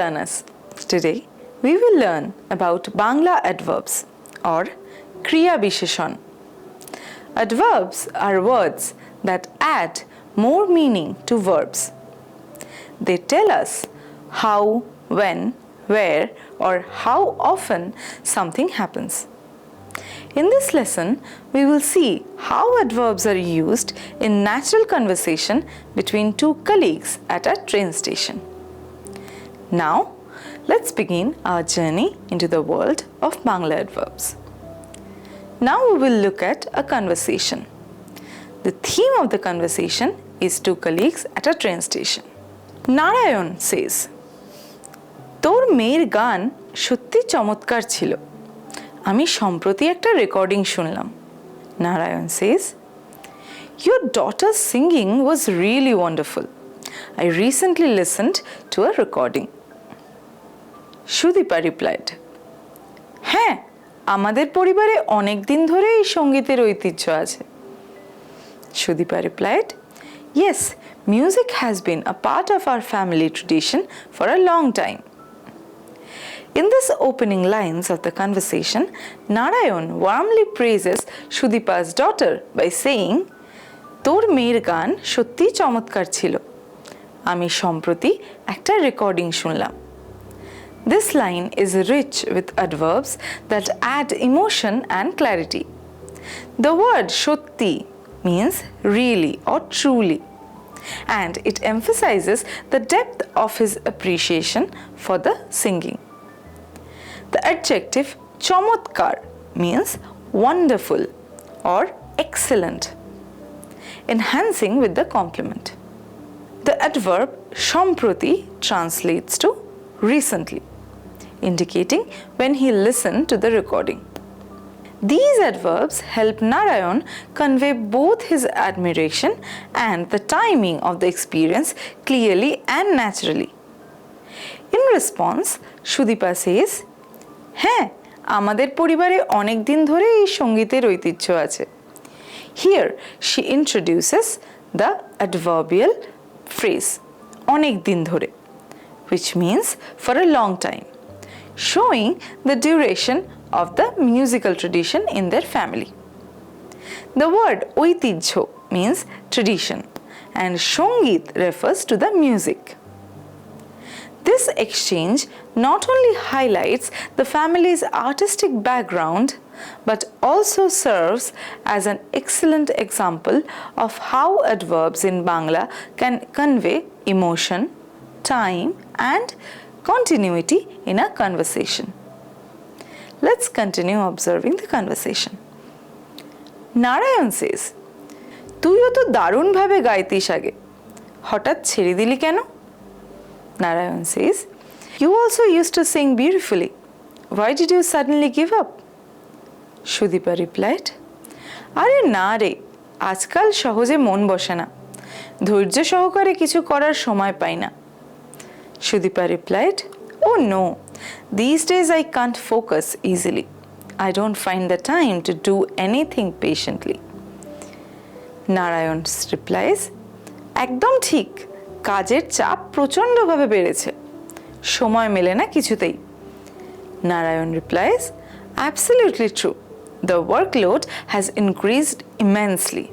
learners. Today we will learn about Bangla adverbs or Kriya Bisheshan. Adverbs are words that add more meaning to verbs. They tell us how, when, where, or how often something happens. In this lesson, we will see how adverbs are used in natural conversation between two colleagues at a train station. Now, let's begin our journey into the world of Bangla adverbs. Now we will look at a conversation. The theme of the conversation is two colleagues at a train station. Narayan says, "Tor মেয়ের গান সত্যি চমৎকার ছিল। আমি সম্প্রতি একটা recording শুনলাম." Narayan says, "Your daughter's singing was really wonderful. I recently listened to a recording." Shudipa replied, "হ্যাঁ, আমাদের পরিবারে অনেক দিন ধরে এই সঙ্গীতের ঐতিহ্য আছে." Shudipa replied, "Yes, music has been a part of our family tradition for a long time." In this opening lines of the conversation, Narayan warmly praises Shudipa's daughter by saying, "তোর মেয়ের গান সত্যি চমৎকার ছিল। আমি সম্প্রতি একটা রেকর্ডিং শুনলাম." This line is rich with adverbs that add emotion and clarity. The word shotti means really or truly, and it emphasizes the depth of his appreciation for the singing. The adjective chomotkar means wonderful or excellent, enhancing with the complement. The adverb shomproti translates to recently, indicating when he listened to the recording. These adverbs help Narayan convey both his admiration and the timing of the experience clearly and naturally. In response, Shudipa says, "হ্যাঁ, আমাদের পরিবারে অনেক দিন ধরে এই সঙ্গীতের ঐতিহ্য আছে." Here she introduces the adverbial phrase অনেক দিন ধরে, which means for a long time, showing the duration of the musical tradition in their family. The word ঐতিহ্য means tradition and সঙ্গীত refers to the music. This exchange not only highlights the family's artistic background but also serves as an excellent example of how adverbs in Bangla can convey emotion, time, and continuity in a conversation. Let's continue observing the conversation. Narayan says, "তুইও তো দারুণভাবে গাইতিস আগে, হঠাৎ ছেড়ে দিলি কেন?" Narayan says, "You also used to sing beautifully. Why did you suddenly give up?" Shudipa replied, "আরে না রে, আজকাল সহজে মন বসে না, ধৈর্য সহকারে কিছু করার সময় পাই না." Shudipa replied, "Oh no, these days I can't focus easily. I don't find the time to do anything patiently." Narayan replies, "একদম ঠিক, কাজের চাপ প্রচণ্ডভাবে বেড়েছে, সময় মেলে না কিছুতেই." Narayan replies, "Absolutely true. The workload has increased immensely.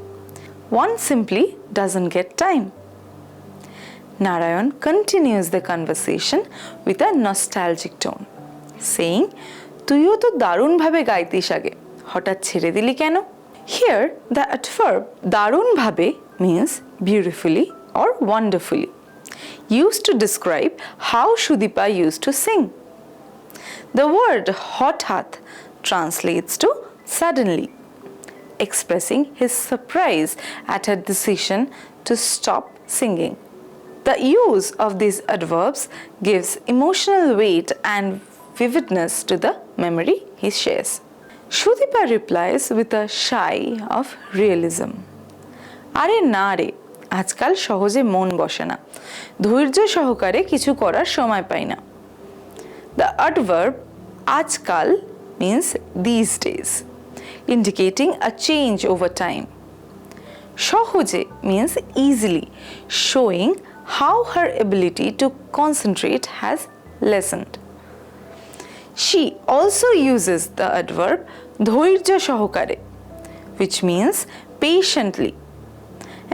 One simply doesn't get time." Narayan continues the conversation with a nostalgic tone, saying, "তুইও তো দারুণভাবে গাইতিস আগে, হঠাৎ ছেড়ে দিলি কেন?" Here, the adverb দারুণভাবে means beautifully or wonderfully, used to describe how Shudipa used to sing. The word hothat translates to suddenly, expressing his surprise at her decision to stop singing. The use of these adverbs gives emotional weight and vividness to the memory he shares. Shudipa replies with a shy of realism. "আরে না রে, আজকাল সহজে মন বসে না, ধৈর্য সহকারে কিছু করার সময় পাই না." The adverb আজকাল means these days, indicating a change over time. Shohoje means easily, showing how her ability to concentrate has listened. She also uses the adverb ধৈর্য সহকারে, which means patiently,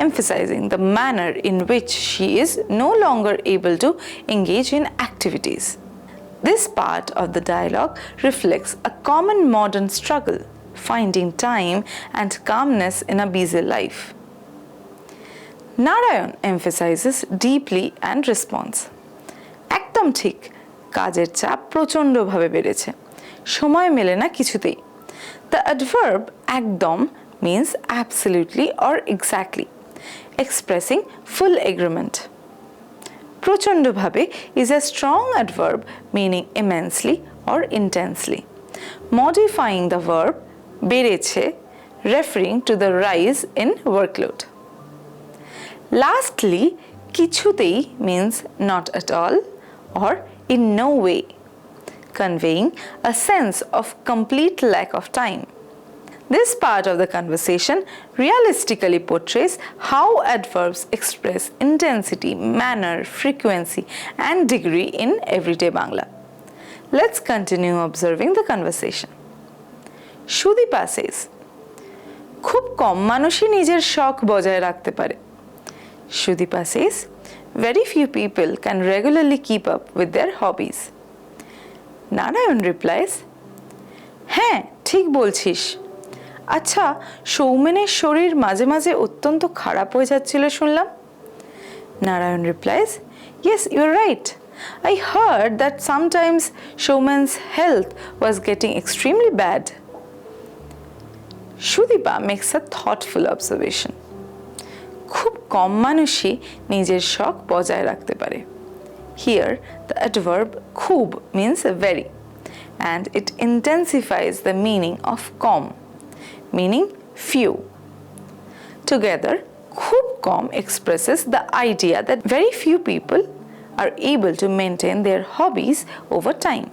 emphasizing the manner in which she is no longer able to engage in activities. This part of the dialogue reflects a common modern struggle, finding time and calmness in a busy life. Narayan emphasizes deeply and responds. একদম ঠিক, কাজের চাপ প্রচণ্ডভাবে বেড়েছে, সময় মেলে না কিছুতেই। The adverb একদম means absolutely or exactly, expressing full agreement. প্রচণ্ডভাবে is a strong adverb meaning immensely or intensely, modifying the verb বেড়েছে, referring to the rise in workload. Lastly, কিছুতেই means not at all or in no way, conveying a sense of complete lack of time. This part of the conversation realistically portrays how adverbs express intensity, manner, frequency, and degree in everyday Bangla. Let's continue observing the conversation. Shudipa says, খুব কম মানুষই নিজের শখ বজায় রাখতে পারে. Shudipa says, very few people can regularly keep up with their hobbies. Narayan replies, হ্যাঁ ঠিক বলছিস। আচ্ছা, সৌমেনের শরীর মাঝে মাঝে অত্যন্ত খারাপ হয়ে যাচ্ছিল শুনলাম। Narayan replies, yes, you're right. I heard that sometimes Showman's health was getting extremely bad. Shudipa makes a thoughtful observation. খুব কম মানুষই নিজের শখ বজায় রাখতে পারে. Here, the adverb খুব means very, and it intensifies the meaning of com, meaning few. Together, খুব কম expresses the idea that very few people are able to maintain their hobbies over time.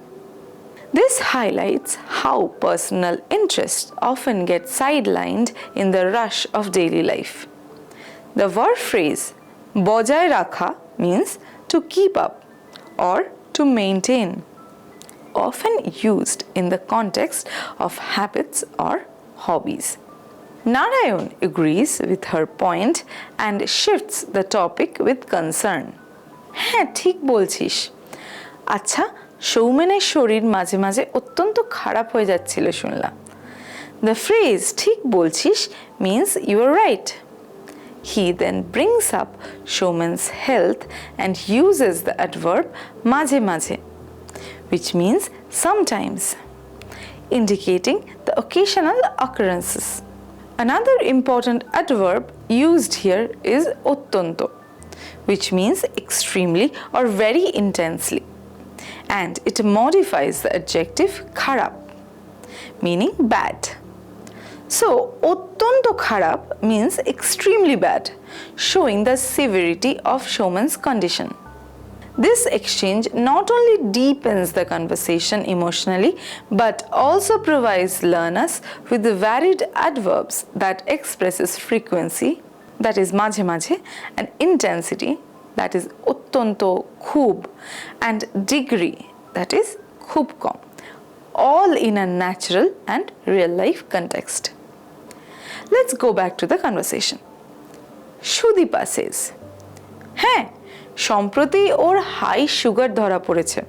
This highlights how personal interests often get sidelined in the rush of daily life. The verb phrase বজায় রাখা means to keep up or to maintain, often used in the context of habits or hobbies. Narayan agrees with her point and shifts the topic with concern. হ্যাঁ ঠিক বলছিস। আচ্ছা, সৌমেনের শরীর মাঝে মাঝে অত্যন্ত খারাপ হয়ে যাচ্ছিল শুনলাম। The phrase ঠিক বলছিস means you are right. He then brings up Showman's health and uses the adverb মাঝে মাঝে, which means sometimes, indicating the occasional occurrences. Another important adverb used here is ottonto, which means extremely or very intensely, and it modifies the adjective kharap, meaning bad. So, ottonto kharap means extremely bad, showing the severity of Showman's condition. This exchange not only deepens the conversation emotionally, but also provides learners with varied adverbs that expresses frequency, that is মাঝে মাঝে, and intensity, that is ottonto khub, and degree, that is khub kom, all in a natural and real-life context. Let's go back to the conversation. Shudipa says, হ্যাঁ সম্প্রতি ওর high sugar ধরা পড়েছে,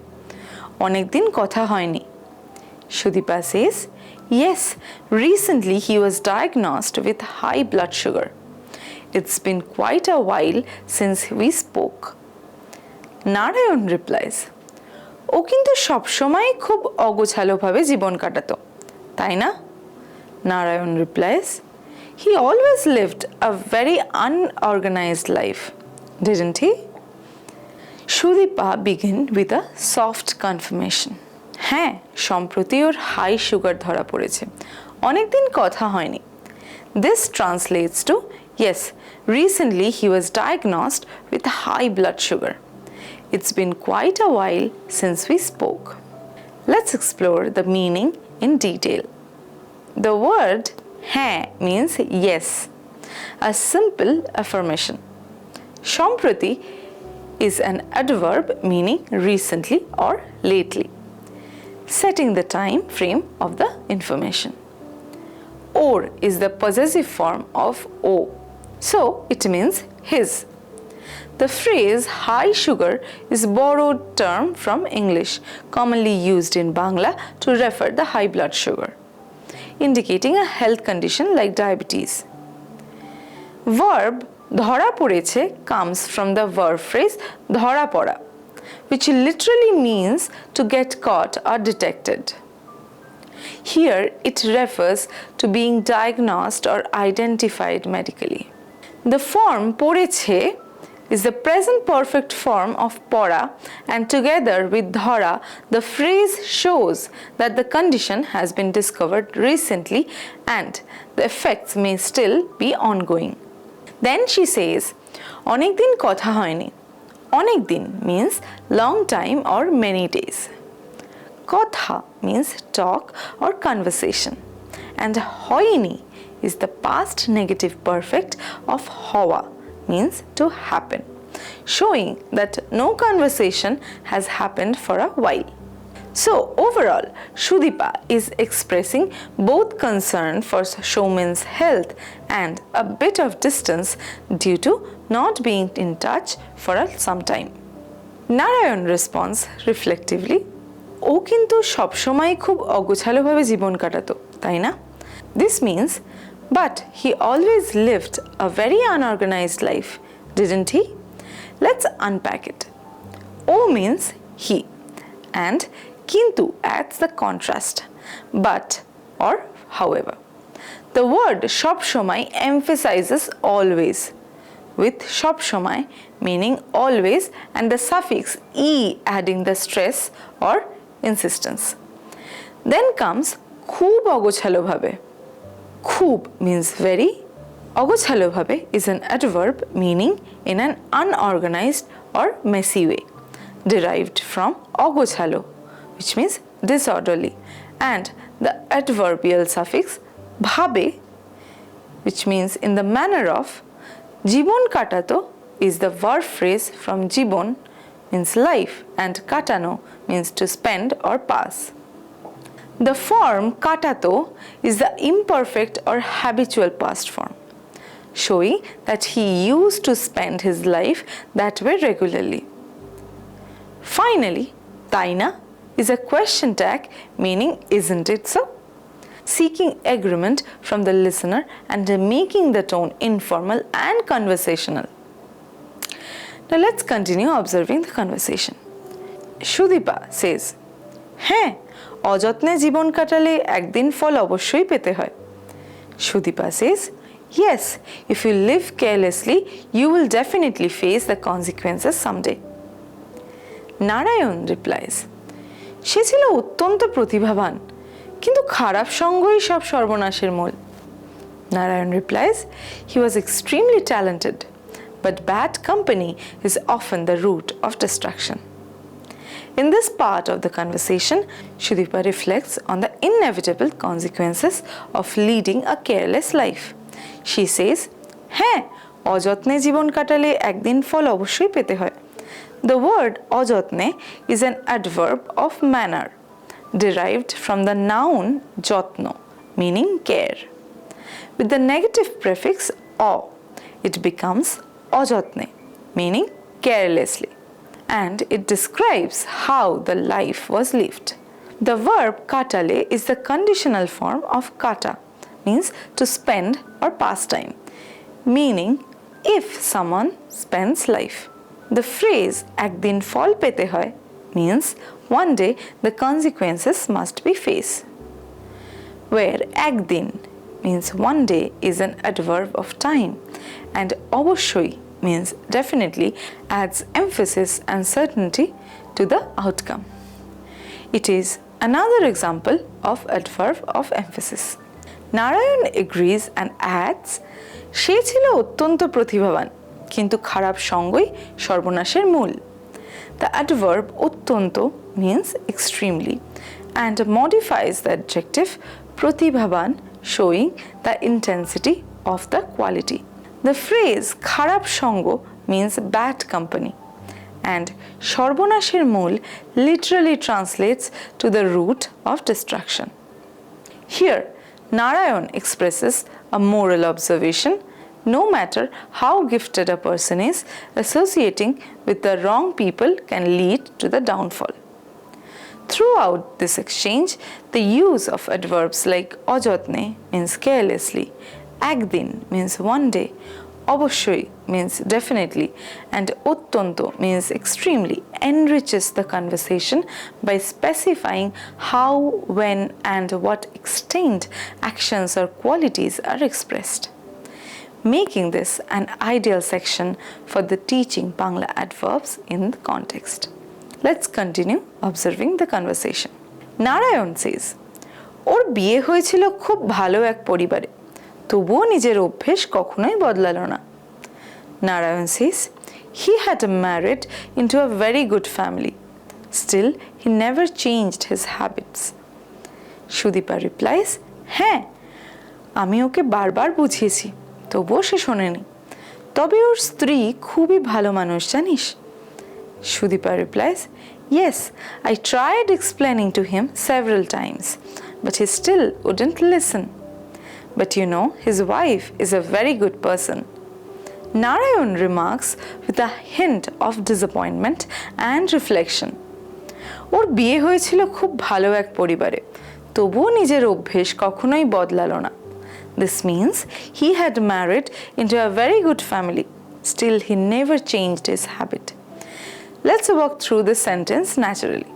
অনেকদিন কথা হয়নি. Shudipa says, yes, recently he was diagnosed with high blood sugar. It's been quite a while since we spoke. Narayan replies, ও কিন্তু সবসময় খুব অগোছালোভাবে জীবন কাটাতো, তাই না? Narayan replies, he always lived a very unorganized life, didn't he? Shudipa began with a soft confirmation. হ্যাঁ সম্প্রতি ওর high sugar ধরা পড়েছে, অনেকদিন কথা হয়নি. This translates to, yes, recently he was diagnosed with high blood sugar. It's been quite a while since we spoke. Let's explore the meaning in detail. The word হ্যাঁ means yes, a simple affirmation. সম্প্রতি is an adverb meaning recently or lately, setting the time frame of the information. Or is the possessive form of O, so it means his. The phrase high sugar is a borrowed term from English, commonly used in Bangla to refer the high blood sugar, indicating a health condition like diabetes. Verb dhara poreche comes from the verb phrase dhara pora, which literally means to get caught or detected. Here it refers to being diagnosed or identified medically. The form poreche is the present perfect form of pora, and together with dhara, the phrase shows that the condition has been discovered recently and the effects may still be ongoing. Then she says, অনেক দিন কথা হয়নি. অনেক দিন means long time or many days. Kotha means talk or conversation, and hoyni is the past negative perfect of hawa, means to happen, showing that no conversation has happened for a while. So overall, Shudipa is expressing both concern for Showman's health and a bit of distance due to not being in touch for some time. Narayan responds reflectively, ও কিন্তু সবসময় খুব অগোছালোভাবে জীবন কাটাতো, তাই না? This means, but he always lived a very unorganized life, didn't he? Let's unpack it. O means he, and kintu adds the contrast, but or however. The word shobshomai emphasizes always, with shobshomai meaning always and the suffix e adding the stress or insistence. Then comes khub ogochalo bhabe. Khub means very. Ogochalo bhabe is an adverb meaning in an unorganized or messy way, derived from ogochalo, which means disorderly, and the adverbial suffix bhabe, which means in the manner of. Jibon katato is the verb phrase from jibon, means life, and katano means to spend or pass. The form katato is the imperfect or habitual past form, showing that he used to spend his life that way regularly. Finally, taina is a question tag meaning isn't it so? Seeking agreement from the listener and making the tone informal and conversational. Now let's continue observing the conversation. Shudipa says, হ্যাঁ, অযত্নে জীবন কাটালে একদিন ফল অবশ্যই পেতে হয়. Shudipa says, yes, if you live carelessly, you will definitely face the consequences someday. Narayan replies, সে ছিল অত্যন্ত প্রতিভাবান, কিন্তু খারাপ সঙ্গই সব সর্বনাশের মূল. Narayan replies, he was extremely talented, but bad company is often the root of destruction. In this part of the conversation, Shudipa reflects on the inevitable consequences of leading a careless life. She says, হ্যাঁ, অযত্নে জীবন কাটালে একদিন ফল অবশ্যই পেতে হয়. The word অযত্নে is an adverb of manner, derived from the noun jotno, meaning care. With the negative prefix o, it becomes ojotne, meaning carelessly, and it describes how the life was lived. The verb katale is the conditional form of kata, means to spend or pass time, meaning if someone spends life. The phrase ekdin fol pete hoy means one day the consequences must be faced, where ekdin means one day is an adverb of time, and obosshoi means definitely adds emphasis and certainty to the outcome. It is another example of adverb of emphasis. Narayan agrees and adds, সে ছিল অত্যন্ত প্রতিভাবান, কিন্তু খারাপ সঙ্গই সর্বনাশের মূল. The adverb অত্যন্ত means extremely and modifies the adjective প্রতিভাবান, showing the intensity of the quality. The phrase খারাপ সঙ্গ means bad company, and সর্বনাশের মূল literally translates to the root of destruction. Here, Narayan expresses a moral observation. No matter how gifted a person is, associating with the wrong people can lead to the downfall. Throughout this exchange, the use of adverbs like ojotne means carelessly, ekdin means one day, অবশ্যই means definitely, and ottonto means extremely enriches the conversation by specifying how, when, and what extent actions or qualities are expressed, making this an ideal section for the teaching Bangla adverbs in the context. Let's continue observing the conversation. Narayan says, ওর বিয়ে হয়েছিল খুব ভালো এক পরিবারে, তবুও নিজের অভ্যেস কখনোই বদলালো না। Narayan says, he had married into a very good family. Still, he never changed his habits. Sudipa replies, হ্যাঁ, আমি ওকে বারবার বুঝিয়েছি, তবুও সে শোনেনি। তবে ওর স্ত্রী খুবই ভালো মানুষ, জানিস? Sudipa replies, yes, I tried explaining to him several times, but he still wouldn't listen. But you know, his wife is a very good person. Narayan remarks with a hint of disappointment and reflection. ওর বিয়ে হয়েছিল খুব ভালো এক পরিবারে, তবুও নিজের অভ্যেস কখনোই বদলালো না। This means he had married into a very good family. Still, he never changed his habit. Let's walk through this sentence naturally.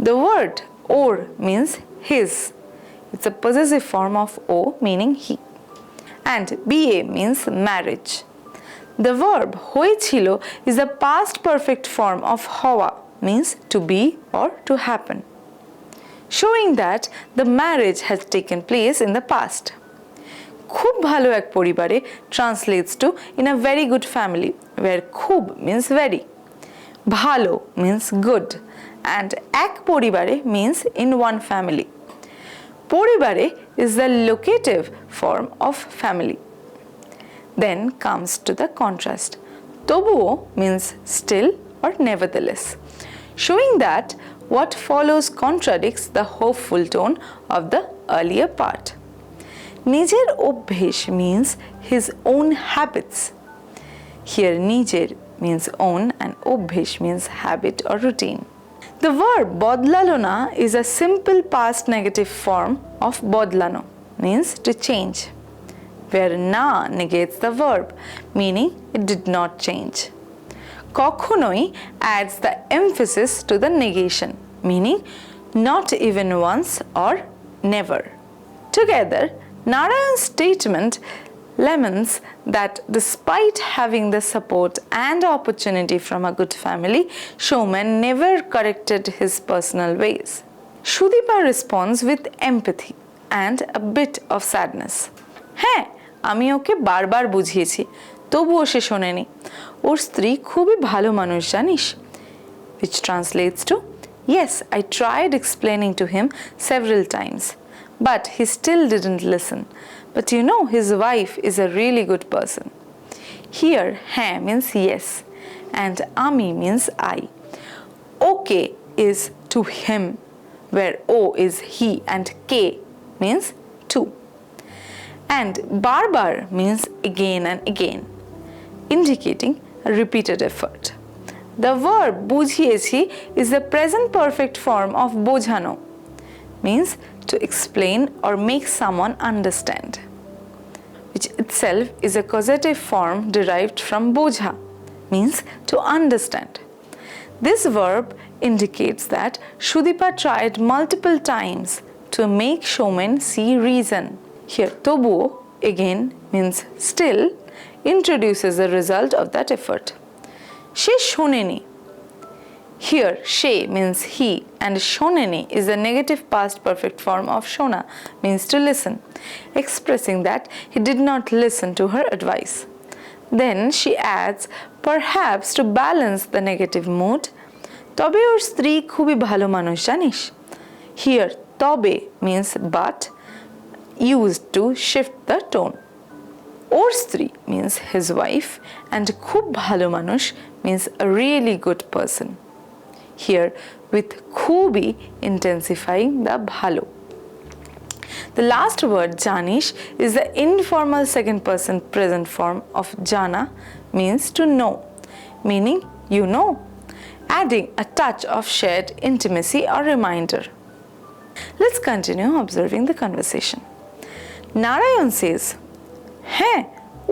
The word or means his. It's a possessive form of o, meaning he. And ba means marriage. The verb হয়েছিল is the past perfect form of হওয়া, means to be or to happen, showing that the marriage has taken place in the past. খুব ভালো এক পরিবারে translates to in a very good family, where খুব means very, ভালো means good, and এক পরিবারে means in one family. পরিবারে is the locative form of family. Then comes to the contrast. তবুও means still or nevertheless, showing that what follows contradicts the hopeful tone of the earlier part. নিজের অভ্যেস means his own habits. Here নিজের means own and অভ্যেস means habit or routine. The verb বদলালো না is a simple past negative form of বদলানো, means to change, where na negates the verb, meaning it did not change. কখনোই adds the emphasis to the negation, meaning not even once or never. Together, Narayan's statement laments that despite having the support and opportunity from a good family, Showman never corrected his personal ways. Sudipa responds with empathy and a bit of sadness. হ্যাঁ, আমি ওকে বারবার বুঝিয়েছি, তবুও সে শোনেনি। ওর স্ত্রী খুবই ভালো মানুষ, জানিস? Which translates to, yes, I tried explaining to him several times, but he still didn't listen. But you know, his wife is a really good person. Here, হ্যাঁ means yes, and আমি means I. Okay is to him, where O is he, and K means to. And barbar means again and again, indicating a repeated effort. The verb বুঝিয়েছি is the present perfect form of বোঝানো, means to explain or make someone understand, which itself is a causative form derived from বোঝা, means to understand. This verb indicates that Sudipa tried multiple times to make Showman see reason. Here, তবুও again means still introduces the result of that effort. সে শোনেনি. Here, she means he, and shoneni is the negative past perfect form of shona, means to listen, expressing that he did not listen to her advice. Then she adds, perhaps to balance the negative mood, তবে ওর স্ত্রী খুবই ভালো মানুষ, জানিস? Here, তবে means but, used to shift the tone. ওর স্ত্রী means his wife, and খুব ভালো মানুষ means a really good person. Here with খুবই intensifying the ভালো. The last word janish is the informal second person present form of jana, means to know, meaning you know, adding a touch of shared intimacy or reminder. Let's continue observing the conversation. Narayan says, হ্যাঁ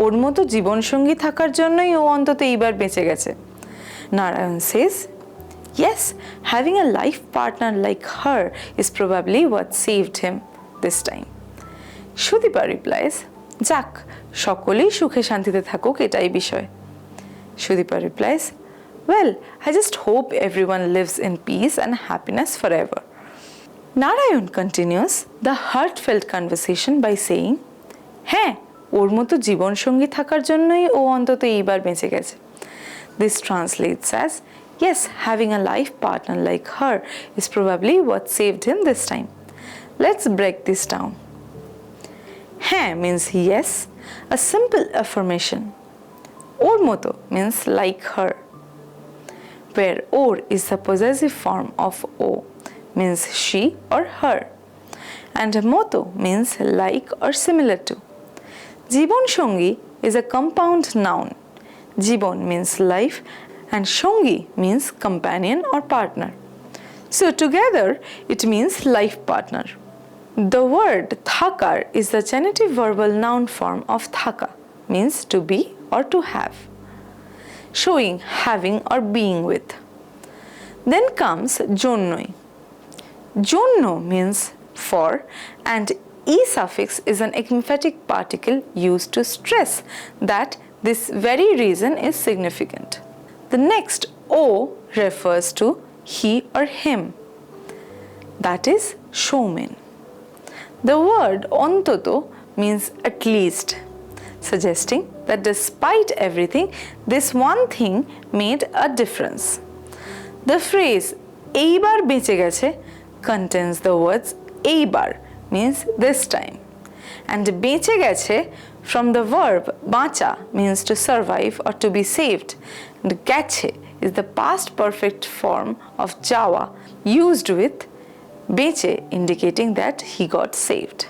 ওর মতো জীবনসঙ্গী থাকার জন্যই ও অন্তত এইবার বেঁচে গেছে. Narayan says, yes, having a life partner like her is probably what saved him this time. Shudipa replies, যাক সকলেই সুখে শান্তিতে থাকুক এটাই বিষয়. Shudipa replies, well, I just hope everyone lives in peace and happiness forever. Narayan continues the heartfelt conversation by saying, হ্যাঁ ওর মতো জীবনসঙ্গী থাকার জন্যই ও অন্তত এইবার বেঁচে গেছে. This translates as, yes, having a life partner like her is probably what saved him this time. Let's break this down. হ্যাঁ means yes, a simple affirmation. ওর মতো means like her, where or is the possessive form of o, means she or her, and moto means like or similar to. জীবন সঙ্গী is a compound noun. Jibon means life and সঙ্গী means companion or partner. So together it means life partner. The word thakar is the genitive verbal noun form of thaka, means to be or to have, showing having or being with. Then comes jonnoi. Jonno means for, and e suffix is an emphatic particle used to stress that this very reason is significant. The next o refers to he or him, that is showman. The word ontoto means at least, suggesting that despite everything, this one thing made a difference. The phrase eibar beche geche contains the words eibar, means this time, and beche geche from the verb bacha, means to survive or to be saved, and geche is the past perfect form of jawa used with beche indicating that he got saved.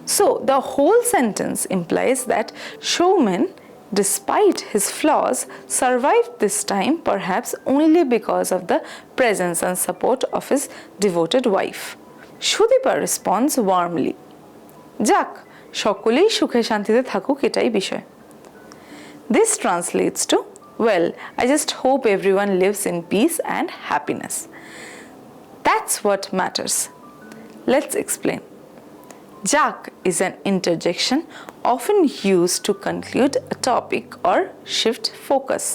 So the whole sentence implies that showman, despite his flaws, survived this time perhaps only because of the presence and support of his devoted wife. Shudipa responds warmly, যাক সকলেই সুখে শান্তিতে থাকুক এটাই বিষয়. This translates to, well, I just hope everyone lives in peace and happiness. That's what matters. Let's explain. Jak is an interjection often used to conclude a topic or shift focus,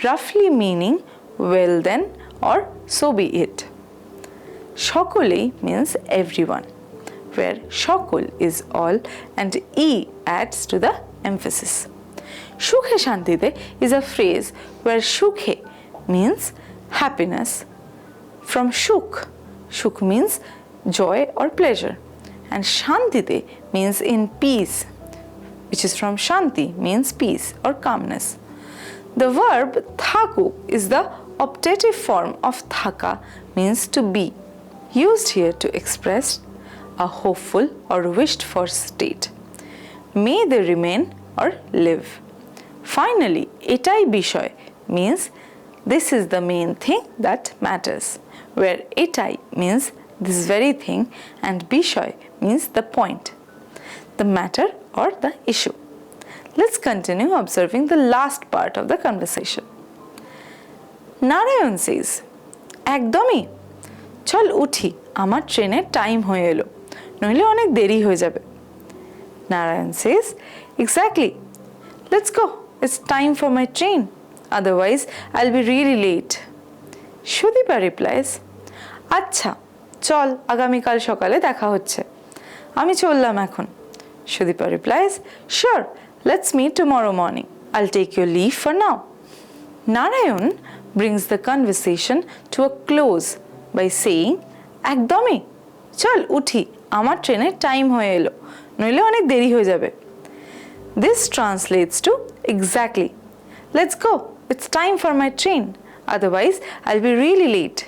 roughly meaning well then or so be it. Shokolei means everyone, where shokol is all and e adds to the emphasis. Shukhe shantite is a phrase where shukhe means happiness from shuk. Shuk means joy or pleasure, and shantite means in peace, which is from shanti, means peace or calmness. The verb thaku is the optative form of thaka, means to be, used here to express a hopeful or wished for state. May they remain or live. Finally, etai bishoy means this is the main thing that matters, where etai means this very thing and bishoy means the point, the matter or the issue. Let's continue observing the last part of the conversation. Narayan says, একদমই চল উঠি, আমার ট্রেনের time হয়ে এলো, নইলে অনেক দেরি হয়ে যাবে. Narayan says, exactly, let's go, it's time for my train, otherwise I'll be really late. Shudipa replies, আচ্ছা চল আগামীকাল সকালে দেখা হচ্ছে, আমি চললাম এখন. Shudipa replies, sure, let's meet tomorrow morning, I'll take your leave for now. Narayan brings the conversation to a close by saying, একদমই চল উঠি, আমার ট্রেনের টাইম হয়ে এলো, নইলে অনেক দেরি হয়ে যাবে. This translates to exactly. Let's go. It's time for my train. Otherwise, I'll be really late.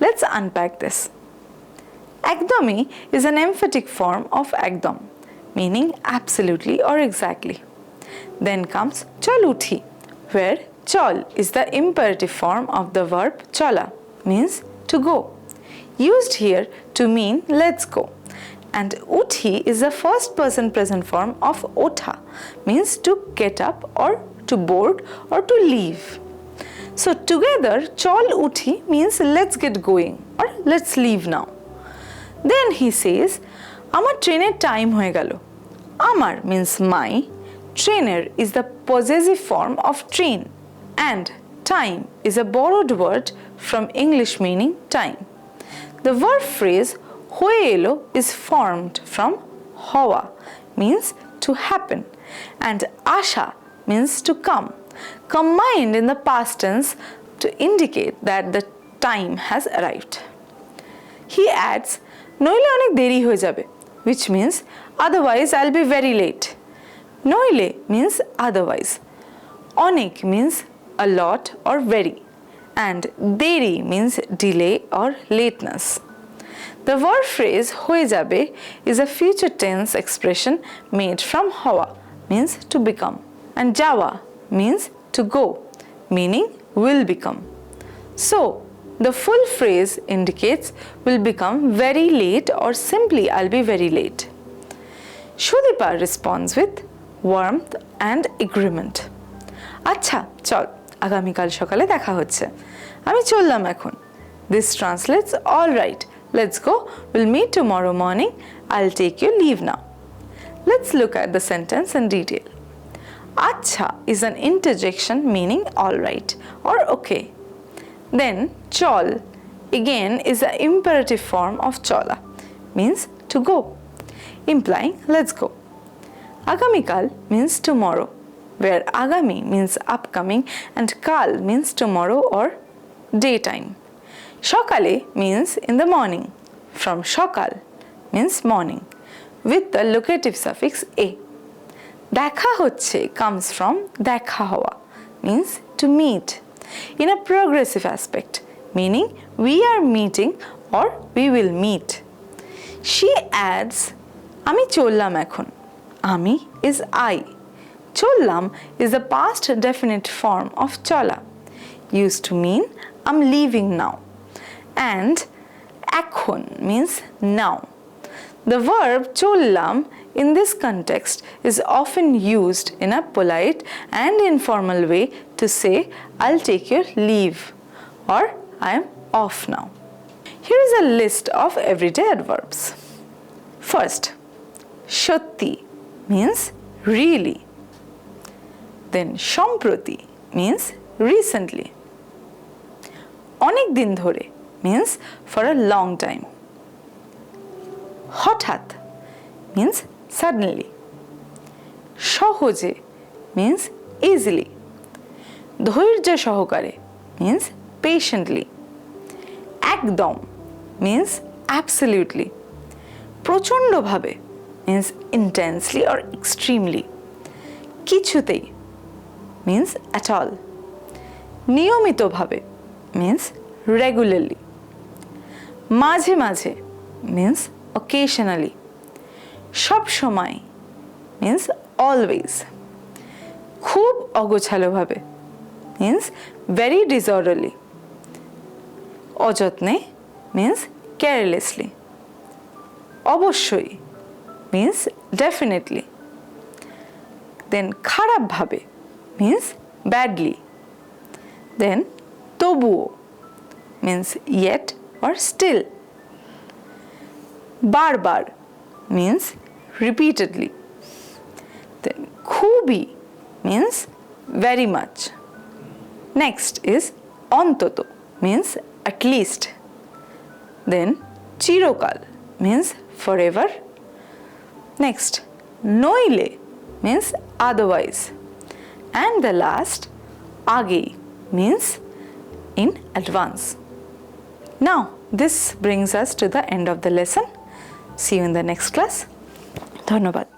Let's unpack this. Ekdomi is an emphatic form of ekdom, meaning absolutely or exactly. Then comes chol uthi, where chol is the imperative form of the verb chola, means to go, used here to mean let's go. And uthi is the first person present form of otha, means to get up or to board or to leave. So together chol uthi means let's get going or let's leave now. Then he says, Amar trainer time hoye gelo. Amar means my. Trainer is the possessive form of train, and time is a borrowed word from English meaning time. The verb phrase hoye elo is formed from hawa, means to happen, and asha means to come, combined in the past tense to indicate that the time has arrived. He adds, noile onek deri hoye jabe, which means otherwise I'll be very late. Noile means otherwise. Onek means a lot or very, and deri means delay or lateness. The verb phrase hoye jabe is a future tense expression made from hawa, means to become, and jawa means to go, meaning will become. So, the full phrase indicates will become very late or simply I'll be very late. Shudipa responds with warmth and agreement. আচ্ছা চল আগামীকাল সকালে দেখা হচ্ছে আমি চললাম এখন. This translates all right, let's go, we'll meet tomorrow morning, I'll take your leave now. Let's look at the sentence in detail. Acha is an interjection meaning all right or okay. Then chol again is the imperative form of chola, means to go, implying let's go. Agamikal means tomorrow, where agami means upcoming and kal means tomorrow or daytime. Shokale means in the morning, from shokal means morning, with the locative suffix a. Dekha hocche comes from dekha hawa, means to meet, in a progressive aspect, meaning we are meeting or we will meet. She adds, Ami chollam ekhon. Ami is I. Chollam is the past definite form of chola, used to mean I'm leaving now. And ekhon means now. The verb chollam in this context is often used in a polite and informal way to say I'll take your leave or I am off now. Here is a list of everyday adverbs. First, shotti means really. Then shomproti means recently. Onek din dhore means for a long time. Hothat means suddenly. Shohoje means easily. Dhoirja shohokare means patiently. Ekdom means absolutely. Prochondo bhabe means intensely or extremely. Kichutei means at all. Niyomito bhabe means regularly. Majhe majhe means occasionally. Shob shomai means always. Khub ogochalo bhabe means very disorderly. Ojotne means carelessly. Obosshoi means definitely. Then kharab bhabe means badly. Then tobuo means yet or still. Bar means repeatedly. Then khubi means very much. Next is ontoto means at least. Then chirokal means forever. Next, noile means otherwise. And the last, age means in advance. Now, this brings us to the end of the lesson. See you in the next class. ধন্যবাদ.